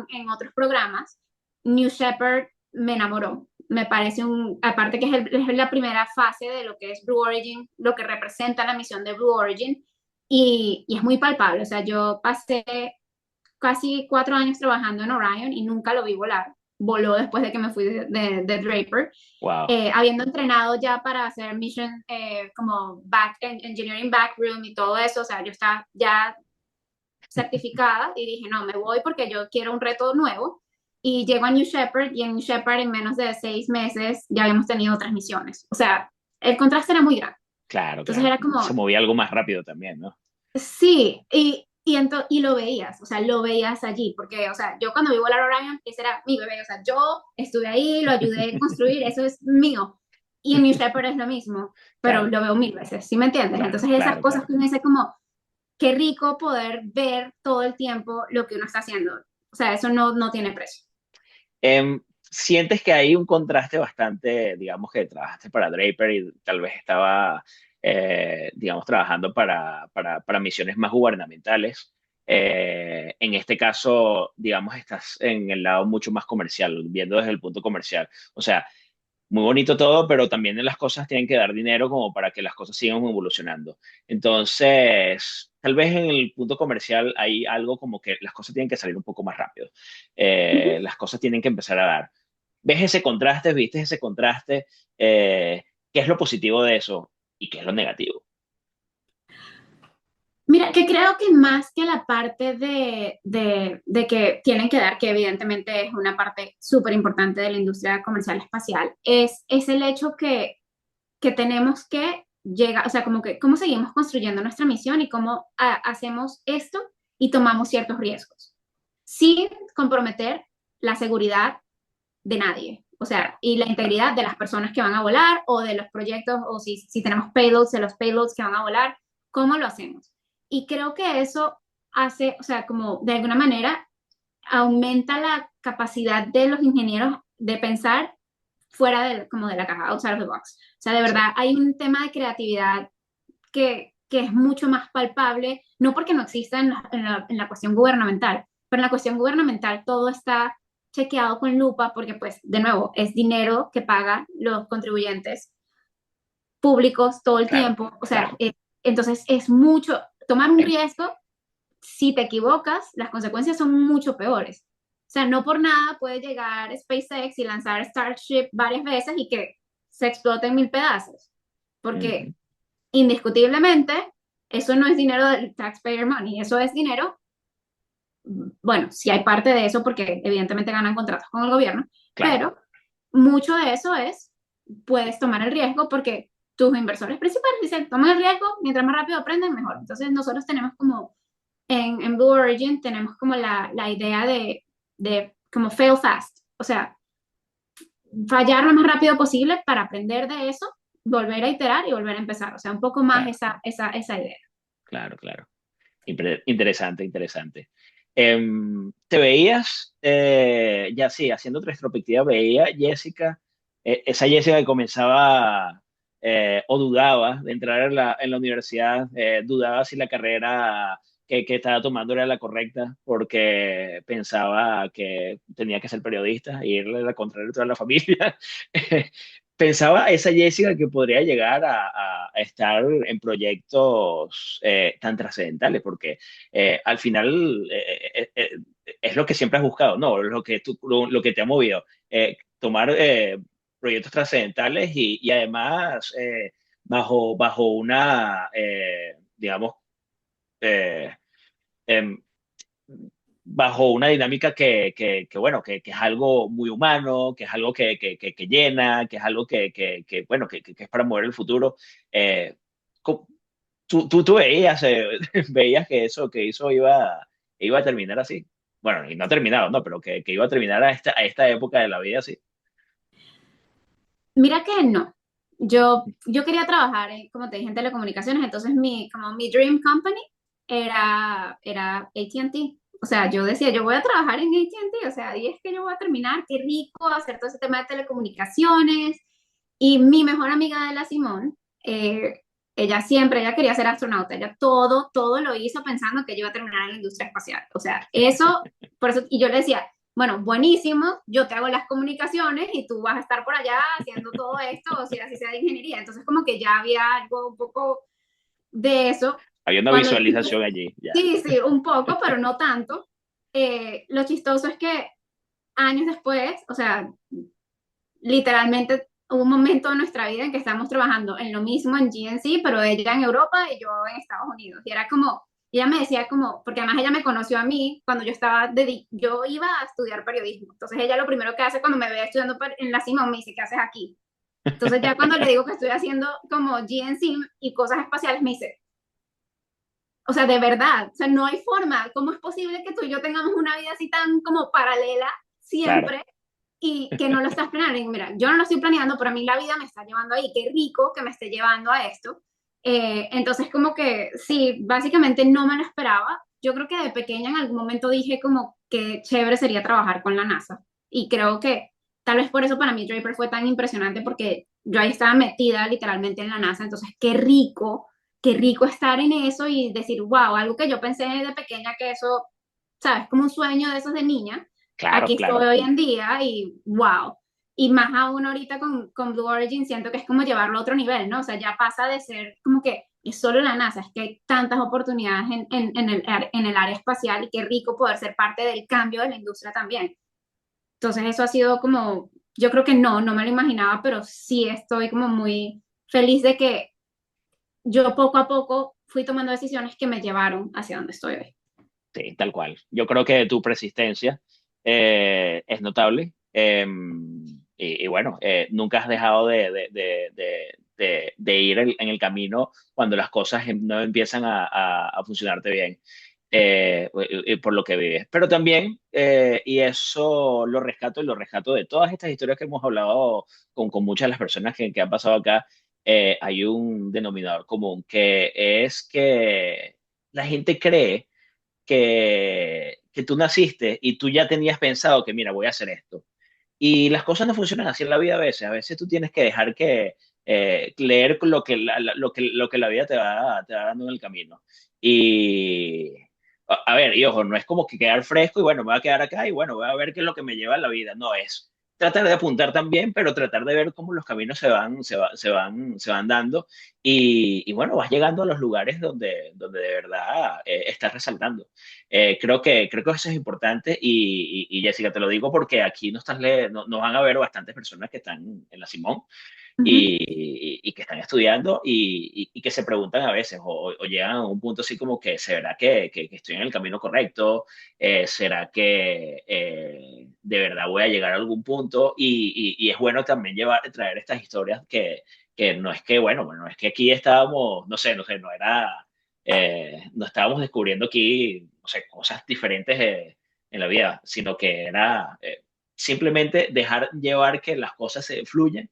en otros programas, New Shepard me enamoró. Me parece aparte que es la primera fase de lo que es Blue Origin, lo que representa la misión de Blue Origin, y es muy palpable. O sea, yo pasé casi 4 años trabajando en Orion y nunca lo vi volar. Voló después de que me fui de Draper, Wow, habiendo entrenado ya para hacer mission como engineering backroom y todo eso. O sea, yo estaba ya certificada y dije, no, me voy porque yo quiero un reto nuevo. Y llego a New Shepard y en New Shepard en menos de 6 meses ya habíamos tenido otras misiones. O sea, el contraste era muy grande. claro, Entonces claro. era Se como, movía algo más rápido también, ¿no? sí, y lo veías, o sea, lo veías allí, porque, o sea, yo cuando vi volar Orion, ese era mi bebé, o sea, yo estuve ahí, lo ayudé a construir, eso es mío. Y en New Shepard es lo mismo, pero Claro, lo veo mil veces, ¿sí me entiendes? claro, Entonces esas claro, cosas claro. que uno dice como, qué rico poder ver todo el tiempo lo que uno está haciendo. O sea, eso no tiene precio. ¿Sientes que hay un contraste bastante, digamos que trabajaste para Draper y tal vez estaba, digamos, trabajando para misiones más gubernamentales? En este caso, digamos, estás en el lado mucho más comercial, viendo desde el punto comercial. O sea, muy bonito todo, pero también las cosas tienen que dar dinero como para que las cosas sigan evolucionando. Entonces, tal vez en el punto comercial hay algo como que las cosas tienen que salir un poco más rápido. Ujú. Las cosas tienen que empezar a dar. ¿Ves ese contraste? ¿Viste ese contraste? Eh, ¿Qué es lo positivo de eso y qué es lo negativo? Mira, que creo que más que la parte de que tienen que dar, que evidentemente es una parte súper importante de la industria comercial espacial, es el hecho que tenemos que llegar, o sea, como que cómo seguimos construyendo nuestra misión y cómo hacemos esto y tomamos ciertos riesgos, sin comprometer la seguridad de nadie. O Claro, sea, y la integridad de las personas que van a volar o de los proyectos, o si tenemos payloads, de los payloads que van a volar, ¿cómo lo hacemos? Y creo que eso hace, o sea, como de alguna manera aumenta la capacidad de los ingenieros de pensar fuera como de la caja, outside of the box. O sea, de sí, verdad hay un tema de creatividad que es mucho más palpable, no porque no exista en la cuestión gubernamental, pero en la cuestión gubernamental todo está chequeado con lupa porque, pues, de nuevo, es dinero que pagan los contribuyentes públicos todo el claro, tiempo. O sea, claro. entonces es mucho, tomar un Eh, riesgo, si te equivocas, las consecuencias son mucho peores. O sea, no por nada puede llegar SpaceX y lanzar Starship varias veces y que se explote en mil pedazos. Porque ujú, indiscutiblemente, eso no es dinero del taxpayer money, eso es dinero, bueno, si hay parte de eso porque evidentemente ganan contratos con el gobierno, claro, pero mucho de eso es, puedes tomar el riesgo porque tus inversores principales dicen, tomen el riesgo, mientras más rápido aprenden, mejor. Entonces nosotros tenemos como, en Blue Origin tenemos como la idea de como fail fast, o sea, fallar lo más rápido posible para aprender de eso, volver a iterar y volver a empezar. O sea, un poco más claro, esa idea. claro, claro. Interesante, interesante. ¿Te veías, ya sí, haciendo retrospectiva, veía Jessica, esa Jessica que comenzaba o dudaba de entrar en la universidad, dudaba si la carrera que estaba tomando era la correcta porque pensaba que tenía que ser periodista y irle a la contraria a toda la familia? Pensaba esa Jessica que podría llegar a estar en proyectos tan trascendentales, porque al final es lo que siempre has buscado, ¿no? Lo que te ha movido. Tomar proyectos trascendentales y además bajo una, digamos, eh, em, bajo una dinámica bueno, que es algo muy humano, que es algo que llena, que es algo bueno, que es para mover el futuro. Eh, co- tú veías, veías que eso que hizo iba a terminar así. Bueno, y no ha terminado, ¿no? Pero que iba a terminar a esta época de la vida así. Mira que no. Yo quería trabajar, como te dije, en telecomunicaciones, entonces como mi dream company era AT&T. O sea, yo decía, yo voy a trabajar en AT&T, o sea, ahí es que yo voy a terminar, qué rico hacer todo ese tema de telecomunicaciones. Y mi mejor amiga de la Simón, ella quería ser astronauta, ella todo lo hizo pensando que yo iba a terminar en la industria espacial. O sea, por eso, y yo le decía, bueno, buenísimo, yo te hago las comunicaciones y tú vas a estar por allá haciendo todo esto, o sea, así sea de ingeniería. Entonces, como que ya había algo un poco de eso. Había una Cuando, visualización allí, ya. sí, sí, un poco, pero no tanto. Lo chistoso es que años después, o sea, literalmente hubo un momento en nuestra vida en que estábamos trabajando en lo mismo en GNC, pero ella en Europa y yo en Estados Unidos. Y era como, ella me decía como, porque además ella me conoció a mí cuando yo iba a estudiar periodismo. Entonces ella lo primero que hace cuando me ve estudiando en la Simón me dice, ¿qué haces aquí? Entonces ya cuando le digo que estoy haciendo como GNC y cosas espaciales, me dice, o sea, de verdad, o sea, no hay forma. ¿Cómo es posible que tú y yo tengamos una vida así tan como paralela Claro, siempre y que no lo estás planeando? Y mira, yo no lo estoy planeando, pero a mí la vida me está llevando ahí. Qué rico que me esté llevando a esto. Entonces, como que sí, básicamente no me lo esperaba. Yo creo que de pequeña en algún momento dije como que chévere sería trabajar con la NASA. Y creo que tal vez por eso para mí Draper fue tan impresionante porque yo ahí estaba metida literalmente en la NASA. Entonces, qué rico estar en eso y decir, wow, algo que yo pensé de pequeña que eso, sabes, como un sueño de esos de niña, claro, aquí estoy claro. hoy en día y wow. Y más aún ahorita con Blue Origin siento que es como llevarlo a otro nivel, ¿no? O sea, ya pasa de ser como que es solo la NASA, es que hay tantas oportunidades en el área espacial y qué rico poder ser parte del cambio de la industria también. Entonces eso ha sido como, yo creo que no me lo imaginaba, pero sí estoy como muy feliz de que yo poco a poco fui tomando decisiones que me llevaron hacia donde estoy hoy. Sí, tal cual. Yo creo que tu persistencia es notable. Y bueno, nunca has dejado de ir en el camino cuando las cosas no empiezan a funcionarte bien, por lo que vives. Pero también, y eso lo rescato y lo rescato de todas estas historias que hemos hablado con muchas de las personas que han pasado acá, hay un denominador común que es que la gente cree que tú naciste y tú ya tenías pensado que, mira, voy a hacer esto. Y las cosas no funcionan así en la vida a veces. A veces tú tienes que dejar que leer lo que la vida te va dando en el camino. Y, a ver, y ojo, no es como que quedar fresco y bueno, me voy a quedar acá y bueno, voy a ver qué es lo que me lleva a la vida. No es tratar de apuntar también, pero tratar de ver cómo los caminos se van dando y bueno, vas llegando a los lugares donde de verdad estás resaltando. Creo que eso es importante y Jessica, te lo digo porque aquí no van a ver bastantes personas que están en la Simón Ujú. y que están estudiando y que se preguntan a veces o llegan a un punto así como que ¿será que estoy en el camino correcto? ¿Será que de verdad voy a llegar a algún punto? Y es bueno también traer estas historias que no es que, bueno, es que aquí estábamos, no sé, no estábamos descubriendo aquí, no sé, cosas diferentes en la vida, sino que era simplemente dejar llevar que las cosas se fluyan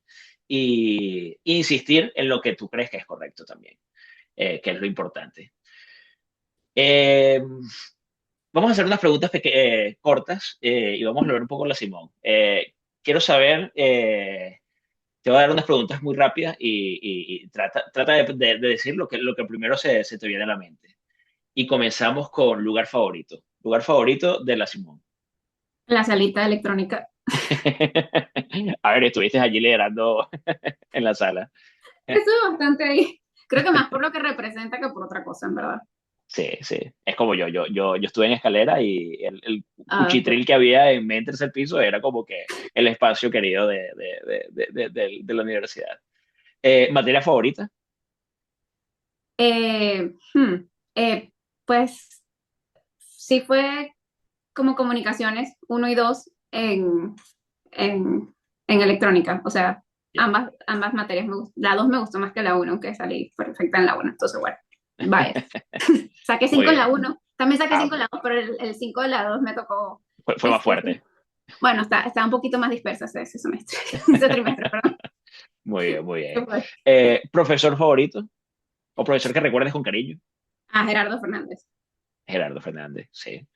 y insistir en lo que tú crees que es correcto también, que es lo importante. Eh, Vamos a hacer unas preguntas cortas y vamos a hablar un poco con la Simón. Quiero saber, te voy a dar unas preguntas muy rápidas y trata de decir lo que primero se te viene a la mente. Y comenzamos con lugar favorito. Lugar favorito de la Simón. La salita electrónica. A ver, estuviste allí liderando en la sala. Estuve bastante ahí. Creo que más por lo que representa que por otra cosa, en verdad. Sí, sí. Es como yo estuve en escalera y el Ah, ok. cuchitril que había en mi tercer piso era como que el espacio querido de la universidad. ¿Materia favorita? Eh, hmm, pues sí fue como comunicaciones uno y 2 en, en electrónica. O sea, Ya. ambas materias me gustan. La 2 me gustó más que la uno, aunque salí perfecta en la uno. Entonces, bueno, vaya. Saqué Muy 5 en la bien. uno. También saqué Ah, 5 en la 2, pero el 5 de la 2 me tocó. fue más fuerte. Bueno, está un poquito más dispersa ese semestre, ese trimestre, perdón. Muy bien, muy ¿Qué bien. fue? ¿Profesor favorito? ¿O profesor que recuerdes con cariño? A Gerardo Fernández. Gerardo Fernández, sí.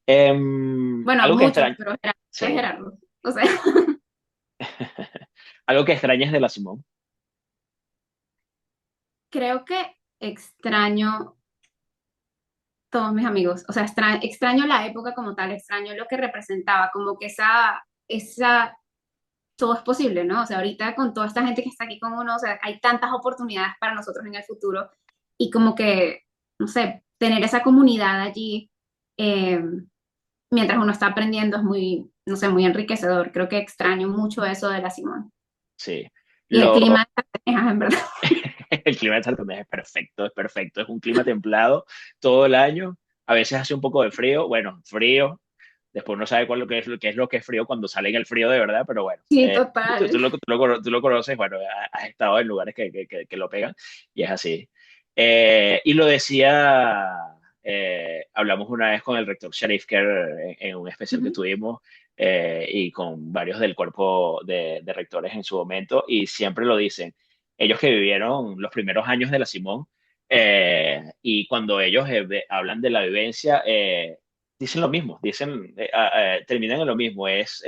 Bueno, Algo que muchos, extraña, pero Gerardo es sí. Gerardo. O sea, Algo que extrañas de la Simón. creo que extraño todos mis amigos. O sea, extraño la época como tal, extraño lo que representaba, como que todo es posible, ¿no? O sea, ahorita con toda esta gente que está aquí con uno, o sea, hay tantas oportunidades para nosotros en el futuro y como que, no sé, tener esa comunidad allí eh, mientras uno está aprendiendo es muy, no sé, muy enriquecedor. Creo que extraño mucho eso de la Simón. Sí. Y el Lo, clima, en verdad. El clima de Santander es perfecto, es perfecto. Es un clima templado todo el año. A veces hace un poco de frío. Bueno, frío. Después no sabe qué es lo que es frío cuando sale en el frío de verdad, pero bueno, Sí, tú, total. tú lo conoces, bueno, has estado en lugares que lo pegan y es así. Y lo decía, hablamos una vez con el rector Sharif Kerr en un especial que Ujú. tuvimos y con varios del cuerpo de rectores en su momento, y siempre lo dicen, ellos que vivieron los primeros años de la Simón, y cuando ellos hablan de la vivencia, dicen lo mismo, terminan en lo mismo, es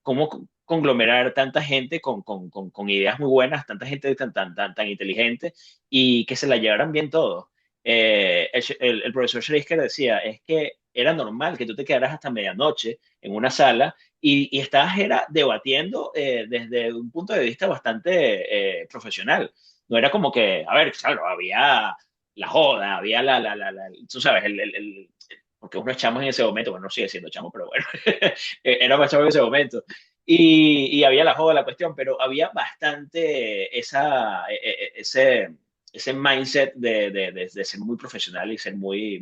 cómo conglomerar tanta gente con ideas muy buenas, tanta gente tan inteligente y que se la llevaran bien todos. El profesor Schleicher decía, es que era normal que tú te quedaras hasta medianoche en una sala y estabas era debatiendo desde un punto de vista bastante profesional. No era como que, a ver, claro, había la joda, había tú sabes, porque uno es chamo en ese momento, bueno, no sigue siendo chamo, pero bueno, era más chamo en ese momento. Y había la joda, la cuestión, pero había bastante ese mindset de ser muy profesional y ser muy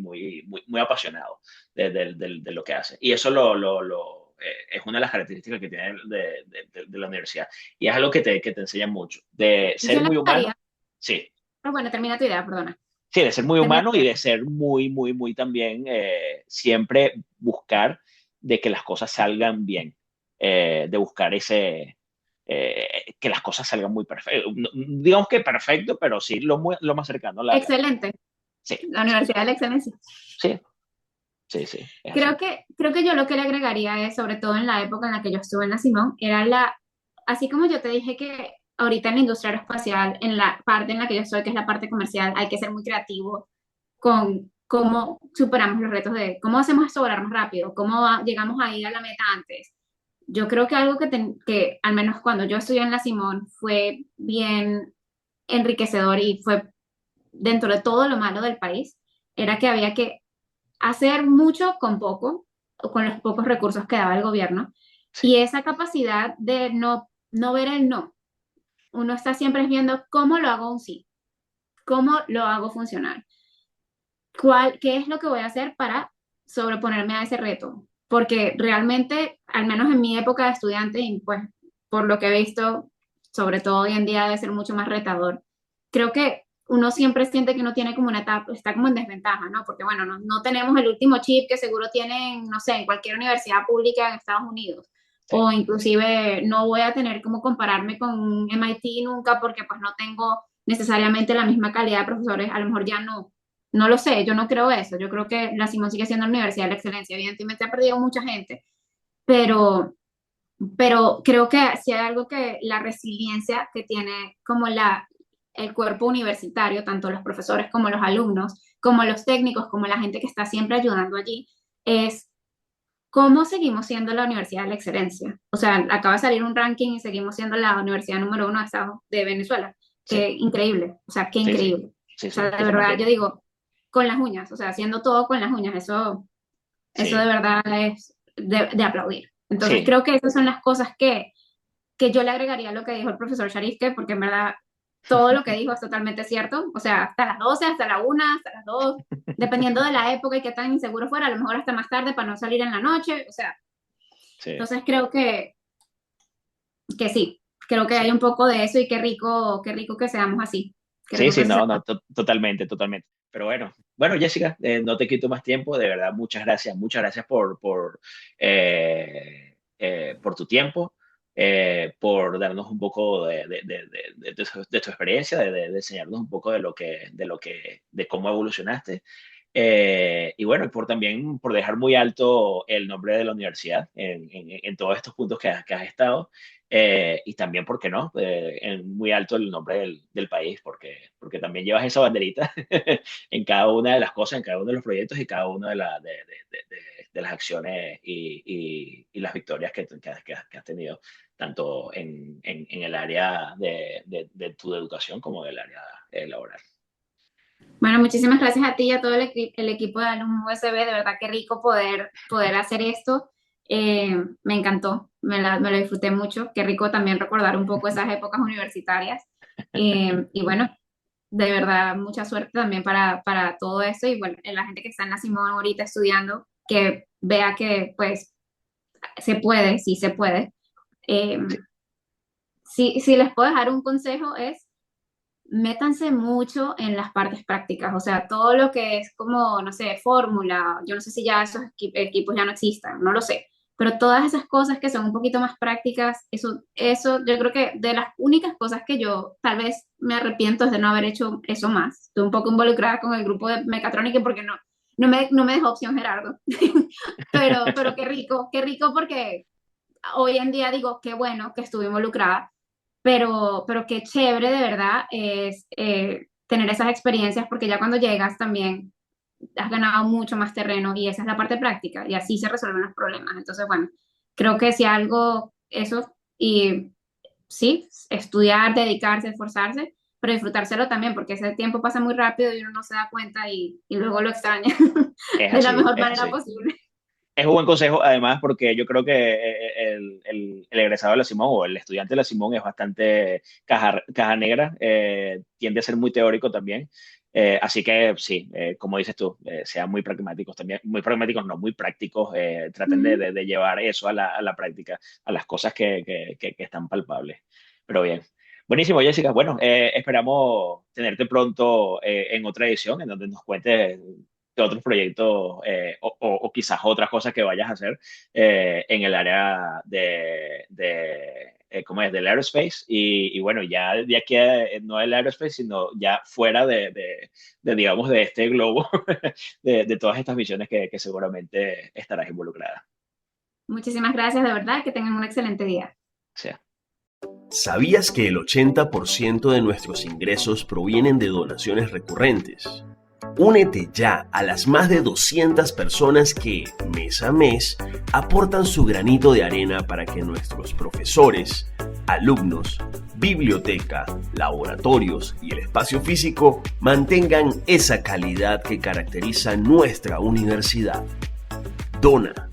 apasionado de lo que hace. Y eso es una de las características que tiene de la universidad. Y es algo que te enseña mucho. De Y yo ser le muy agregaría, humano, sí. bueno, termina tu idea, perdona. Sí, de ser muy Termina humano tu y idea. de ser muy también, siempre buscar de que las cosas salgan bien, de buscar que las cosas salgan muy perfecto. Digamos que perfecto, pero sí lo más cercano a Excelente, sí, la sí, Universidad de la Excelencia. sí, sí, es Creo así. que, creo que yo lo que le agregaría es, sobre todo en la época en la que yo estuve en la Simón, así como yo te dije que ahorita en la industria aeroespacial, en la parte en la que yo estoy, que es la parte comercial, hay que ser muy creativo con cómo superamos los retos de cómo hacemos esto volar más rápido, llegamos a ir a la meta antes. Yo creo que algo que al menos cuando yo estudié en la Simón fue bien enriquecedor y fue dentro de todo lo malo del país, era que había que hacer mucho con poco, o con los pocos recursos que daba el gobierno, Sí, y esa capacidad de no ver el no. Uno está siempre viendo cómo lo hago un sí, cómo lo hago funcionar, qué es lo que voy a hacer para sobreponerme a ese reto. Porque realmente, al menos en mi época de estudiante, y pues por lo que he visto, sobre todo hoy en día debe ser mucho más retador. Creo que uno siempre siente que uno tiene como una etapa, está como en desventaja, ¿no? Porque bueno, no tenemos el último chip que seguro tienen, no sé, en cualquier universidad pública en Estados Unidos. sí, O inclusive no voy a tener como compararme con MIT nunca porque pues no tengo necesariamente la misma calidad de profesores, a lo mejor ya no lo sé, yo no creo eso. Yo creo que la Simón sigue siendo la Universidad de la Excelencia. Evidentemente ha perdido mucha gente, pero, pero creo que si hay algo que la resiliencia que tiene como el cuerpo universitario, tanto los profesores como los alumnos, como los técnicos, como la gente que está siempre ayudando allí, es cómo seguimos siendo la Universidad de la Excelencia. O sea, acaba de salir un ranking y seguimos siendo la universidad número uno de Venezuela. sí, Qué increíble, o sea, qué sí, sí, increíble. sí, O sea, sí, de que se verdad, yo mantiene. digo, con las uñas, o sea, haciendo todo con las uñas, eso de Sí, verdad es de aplaudir. Entonces, sí, creo que esas son las cosas que yo le agregaría a lo que dijo el profesor Shariske, porque en verdad todo lo que dijo es totalmente cierto. O sea, hasta las 12 hasta la 1, hasta las 2 dependiendo de la época y qué tan inseguro fuera, a lo mejor hasta más tarde para no salir en la noche. O sea, sí, entonces creo que sí, creo que sí. hay un poco de eso y qué rico que seamos así. Qué Sí, rico sí, que no, seamos. no, totalmente, totalmente. Pero bueno, Jessica, no te quito más tiempo, de verdad, muchas gracias por tu tiempo, por darnos un poco de tu experiencia, de enseñarnos un poco de cómo evolucionaste. Y bueno, también por dejar muy alto el nombre de la universidad en todos estos puntos que has estado. Y también, ¿por qué no? En muy alto el nombre del país, porque también llevas esa banderita en cada una de las cosas, en cada uno de los proyectos y cada una de las acciones y las victorias que has tenido, tanto en el área de tu educación como en el área laboral. Bueno, muchísimas gracias a ti y a todo el equipo de Alumni USB. De verdad, qué rico poder hacer esto. Me encantó, me lo disfruté mucho. Qué rico también recordar un poco esas épocas universitarias. Y bueno, de verdad, mucha suerte también para todo esto. Y bueno, la gente que está en la Simón ahorita estudiando, que vea que pues se puede, sí se puede. Eh, Sí, si les puedo dejar un consejo es métanse mucho en las partes prácticas, o sea, todo lo que es como, no sé, fórmula, yo no sé si ya esos equipos ya no existan, no lo sé, pero todas esas cosas que son un poquito más prácticas, eso yo creo que de las únicas cosas que yo tal vez me arrepiento es de no haber hecho eso más. Estoy un poco involucrada con el grupo de mecatrónica porque no me dejó opción Gerardo, pero qué rico porque hoy en día digo, qué bueno que estuve involucrada, pero qué chévere de verdad es tener esas experiencias porque ya cuando llegas también has ganado mucho más terreno y esa es la parte práctica y así se resuelven los problemas. Entonces, bueno, creo que si algo, eso, y sí, estudiar, dedicarse, esforzarse, pero disfrutárselo también porque ese tiempo pasa muy rápido y uno no se da cuenta y luego lo extraña Es de la así, mejor es manera así. posible. Es un buen consejo, además, porque yo creo que el egresado de la Simón o el estudiante de la Simón es bastante caja negra, tiende a ser muy teórico también. Así que sí, como dices tú, sean muy pragmáticos también, muy pragmáticos, no, muy prácticos, traten Ujú. de llevar eso a la práctica, a las cosas que están palpables. Pero bien. Buenísimo, Jessica. Bueno, esperamos tenerte pronto en otra edición en donde nos cuentes de otros proyectos o quizás otras cosas que vayas a hacer en el área ¿cómo es? Del aerospace y bueno, ya de aquí no el aerospace, sino ya fuera digamos, de este globo, de todas estas misiones que seguramente estarás involucrada. Muchísimas gracias, de verdad, que tengan un excelente día. O sea, ¿Sabías que el 80% de nuestros ingresos provienen de donaciones recurrentes? Únete ya a las más de 200 personas que, mes a mes, aportan su granito de arena para que nuestros profesores, alumnos, biblioteca, laboratorios y el espacio físico mantengan esa calidad que caracteriza nuestra universidad. Dona